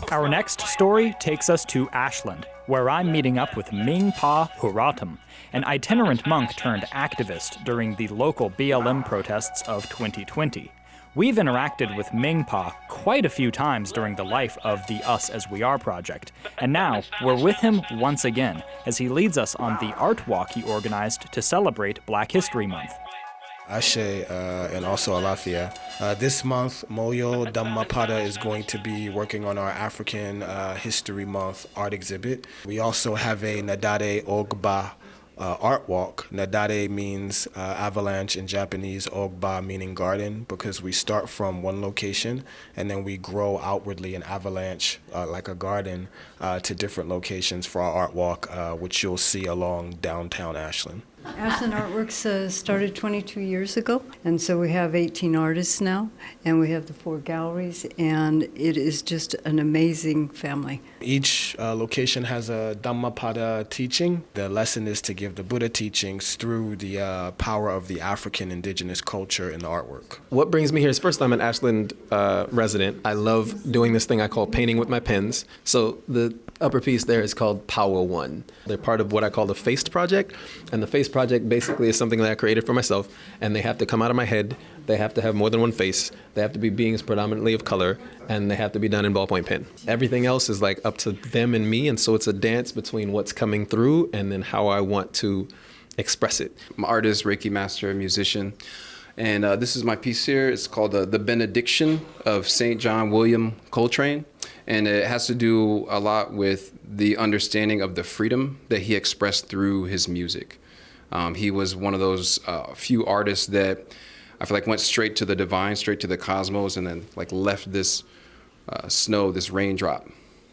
Our next story takes us to Ashland, where I'm meeting up with Mmmingpha HruAhtm, an itinerant monk turned activist during the local BLM protests of 2020. We've interacted with Mmmingpha quite a few times during the life of the Us As We Are project, and now we're with him once again as he leads us on the art walk he organized to celebrate Black History Month. Ashe and also Alafia. This month, Moyo Dhammapada is going to be working on our African History Month art exhibit. We also have a Nadade Ogba art walk. Nadade means avalanche in Japanese, Ogba meaning garden, because we start from one location and then we grow outwardly an avalanche like a garden to different locations for our art walk, which you'll see along downtown Ashland. Ashland Art Works started 22 years ago, and so we have 18 artists now, and we have the 4 galleries, and it is just an amazing family. Each location has a Dhammapada teaching. The lesson is to give the Buddha teachings through the power of the African indigenous culture in the artwork. What brings me here is, first, I'm an Ashland resident. I love doing this thing I call painting with my pens. So the upper piece there is called Power One. They're part of what I call the Faced Project, and the Faced Project basically is something that I created for myself, and they have to come out of my head. They have to have more than one face. They have to be beings predominantly of color, and they have to be done in ballpoint pen. Everything else is like up to them and me, and so it's a dance between what's coming through and then how I want to express it. I'm an artist, Reiki master, musician, and this is my piece here. It's called The Benediction of St. John William Coltrane, and it has to do a lot with the understanding of the freedom that he expressed through his music. He was one of those few artists that I feel like went straight to the divine, straight to the cosmos, and then like left this snow, this raindrop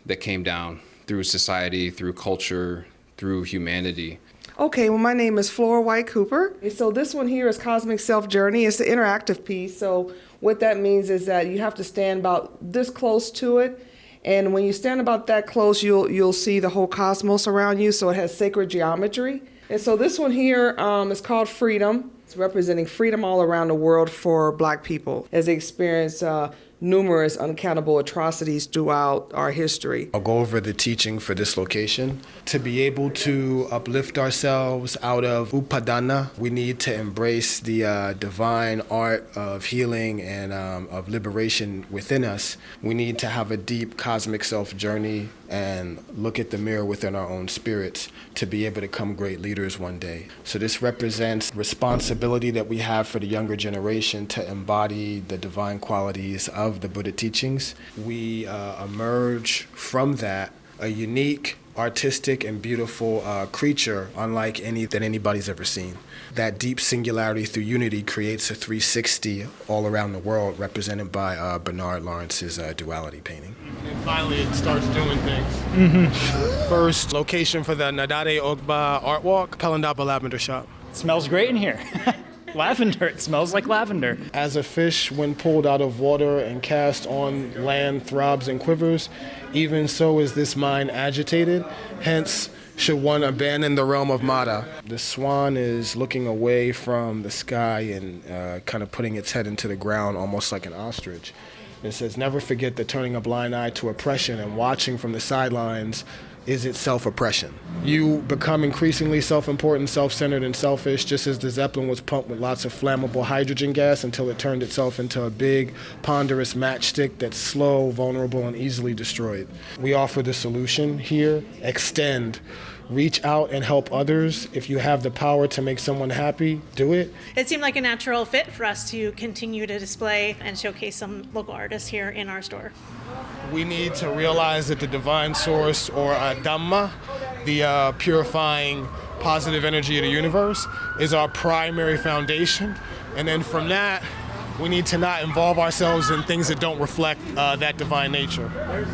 that came down through society, through culture, through humanity. Okay, well, my name is FLORA White Cooper. So this one here is Cosmic Self Journey. It's an interactive piece. So what that means is that you have to stand about this close to it. And when you stand about that close, you'll see the whole cosmos around you. So it has sacred geometry. And so this one here is called Freedom. It's representing freedom all around the world for Black people as they experience numerous uncountable atrocities throughout our history. I'll go over the teaching for this location. To be able to uplift ourselves out of upadana, we need to embrace the divine art of healing and of liberation within us. We need to have a deep cosmic self journey and look at the mirror within our own spirits to be able to become great leaders one day. So this represents responsibility that we have for the younger generation to embody the divine qualities of the Buddha teachings. We emerge from that a unique, artistic, and beautiful creature unlike any that anybody's ever seen. That deep singularity through unity creates a 360 all around the world, represented by Bernard Lawrence's duality painting. And finally it starts doing things. First location for the Nadade Ogba Art Walk, Pelindaba Lavender shop. It smells great in here. Lavender, it smells like lavender. As a fish, when pulled out of water and cast on land, throbs and quivers, even so is this mind agitated. Hence, should one abandon the realm of Mada. The swan is looking away from the sky and kind of putting its head into the ground, almost like an ostrich. It says, never forget that turning a blind eye to oppression and watching from the sidelines is itself oppression. You become increasingly self-important, self-centered, and selfish, just as the Zeppelin was pumped with lots of flammable hydrogen gas until it turned itself into a big, ponderous matchstick that's slow, vulnerable, and easily destroyed. We offer the solution here. Extend. Reach out and help others. If you have the power to make someone happy, do it. It seemed like a natural fit for us to continue to display and showcase some local artists here in our store. We need to realize that the divine source, or Dhamma, the purifying positive energy of the universe, is our primary foundation. And then from that, we need to not involve ourselves in things that don't reflect that divine nature.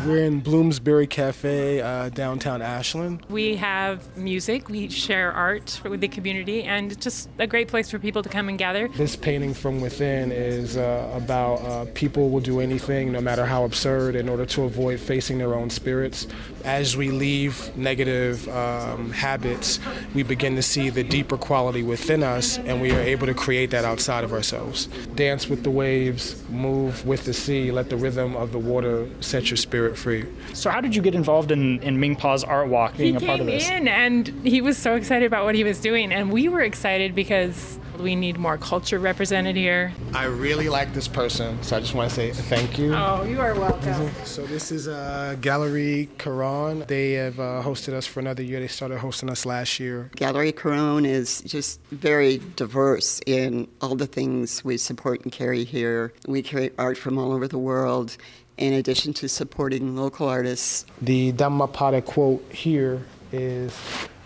We're in Bloomsbury Cafe, downtown Ashland. We have music, we share art with the community, and it's just a great place for people to come and gather. This painting from within is about people will do anything, no matter how absurd, in order to avoid facing their own spirits. As we leave negative habits, we begin to see the deeper quality within us, and we are able to create that outside of ourselves. Dance with the waves, move with the sea, let the rhythm of the water set your spirit free. So how did you get involved in Mmmingpha's Art Walk, being a part of this? He came in and he was so excited about what he was doing, and we were excited because we need more culture represented here. I really like this person, so I just want to say thank you. Oh, you are welcome. So this is Gallerie Karon. They have hosted us for another year. They started hosting us last year. Gallerie Karon is just very diverse in all the things we support and carry here. We carry art from all over the world, in addition to supporting local artists. The Dhammapada quote here is,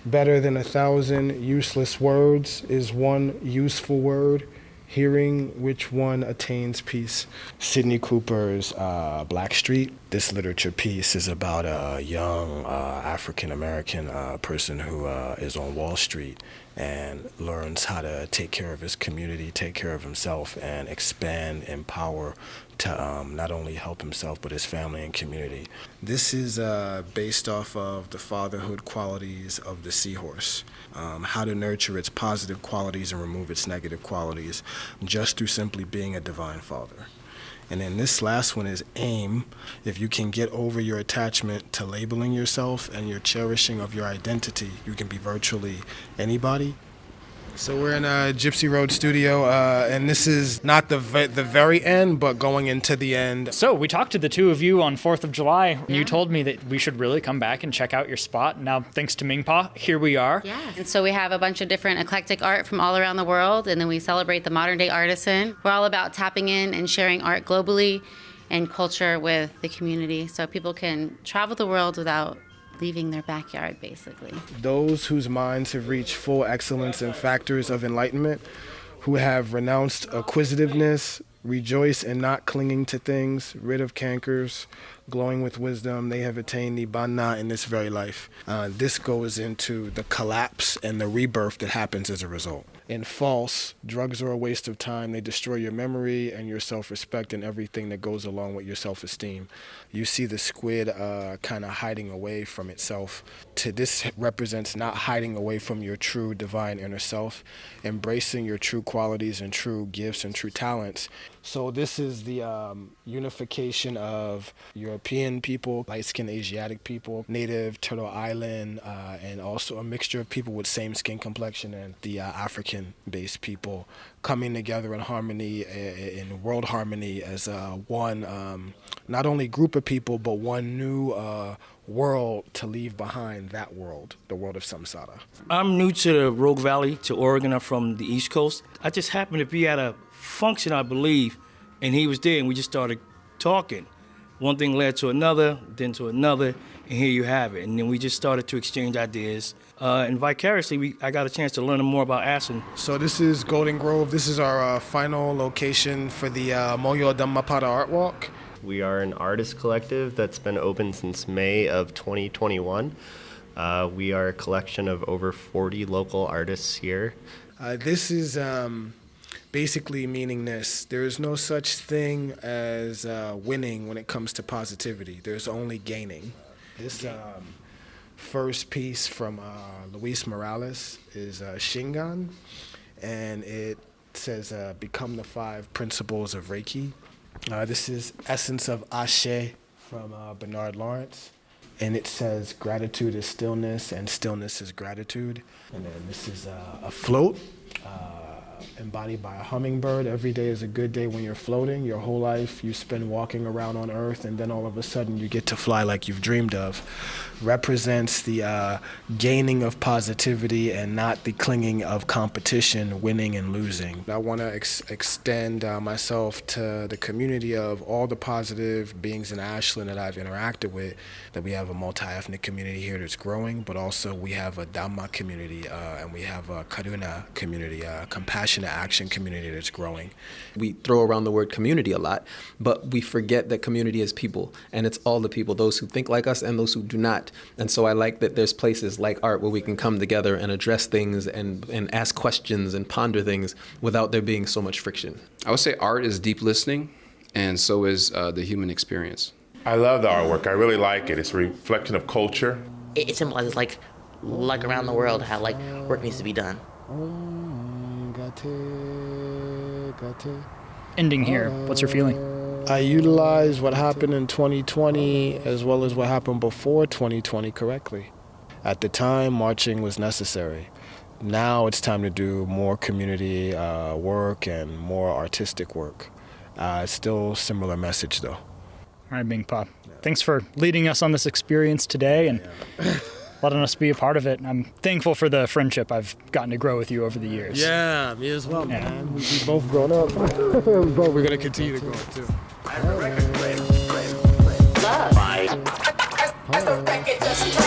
"Better than 1,000 useless words is one useful word, hearing which one attains peace." Sidney Cooper's Blackstreet. This literature piece is about a young African-American person who is on Wall Street and learns how to take care of his community, take care of himself, and expand, empower to not only help himself but his family and community. This is based off of the fatherhood qualities of the seahorse, how to nurture its positive qualities and remove its negative qualities just through simply being a divine father. And then this last one is aim. If you can get over your attachment to labeling yourself and your cherishing of your identity, you can be virtually anybody. So we're in a Gypsy Road Studio, and this is not the very end, but going into the end. So we talked to the two of you on 4th of July. Yeah. You told me that we should really come back and check out your spot. Now, thanks to Mmmingpha, here we are. Yeah. And so we have a bunch of different eclectic art from all around the world, and then we celebrate the modern day artisan. We're all about tapping in and sharing art globally and culture with the community so people can travel the world without leaving their backyard, basically. Those whose minds have reached full excellence in factors of enlightenment, who have renounced acquisitiveness, rejoice in not clinging to things, rid of cankers, glowing with wisdom, they have attained nibbana in this very life. This goes into the collapse and the rebirth that happens as a result. In false, drugs are a waste of time. They destroy your memory and your self-respect and everything that goes along with your self-esteem. You see the squid kind of hiding away from itself. This represents not hiding away from your true divine inner self, embracing your true qualities and true gifts and true talents. So this is the unification of European people, light-skinned Asiatic people, native Turtle Island, and also a mixture of people with same skin complexion and the African-based people coming together in harmony, in world harmony as one, not only group of people, but one new world to leave behind, that world, the world of samsara. I'm new to the Rogue Valley, to Oregon. I'm from the East Coast. I just happened to be at a function, I believe, and he was there, and we just started talking. One thing led to another, then to another, and here you have it. And then we just started to exchange ideas. And vicariously, I got a chance to learn more about Ashland. So this is Golden Grove. This is our final location for the Moyo Dhammapada Art Walk. We are an artist collective that's been open since May of 2021. We are a collection of over 40 local artists here. This is basically meaning this. There is no such thing as winning when it comes to positivity. There's only gaining. This first piece from Luis Morales is Shingon, and it says become the 5 principles of Reiki. This is Essence of Ashe from Bernard Lawrence, and it says gratitude is stillness and stillness is gratitude. And then this is a float embodied by a hummingbird. Every day is a good day when you're floating. Your whole life you spend walking around on Earth, and then all of a sudden you get to fly like you've dreamed of. Represents the gaining of positivity and not the clinging of competition, winning and losing. I want to extend myself to the community of all the positive beings in Ashland that I've interacted with, that we have a multi-ethnic community here that's growing, but also we have a Dhamma community and we have a Karuna community, a compassionate action community that's growing. We throw around the word community a lot, but we forget that community is people, and it's all the people, those who think like us and those who do not. And so I like that there's places like art where we can come together and address things and ask questions and ponder things without there being so much friction. I would say art is deep listening, and so is the human experience. I love the artwork. I really like it. It's a reflection of culture. It symbolizes like around the world how like work needs to be done. ending here, what's your feeling? I utilized what happened in 2020 as well as what happened before 2020 correctly. At the time, marching was necessary. Now it's time to do more community work and more artistic work. It's still a similar message, though. All right, Mmmingpha. Thanks for leading us on this experience today and letting us be a part of it. I'm thankful for the friendship I've gotten to grow with you over the years. Yeah, me as well, man. We've both grown up. But we're going to continue to grow up, too. Love.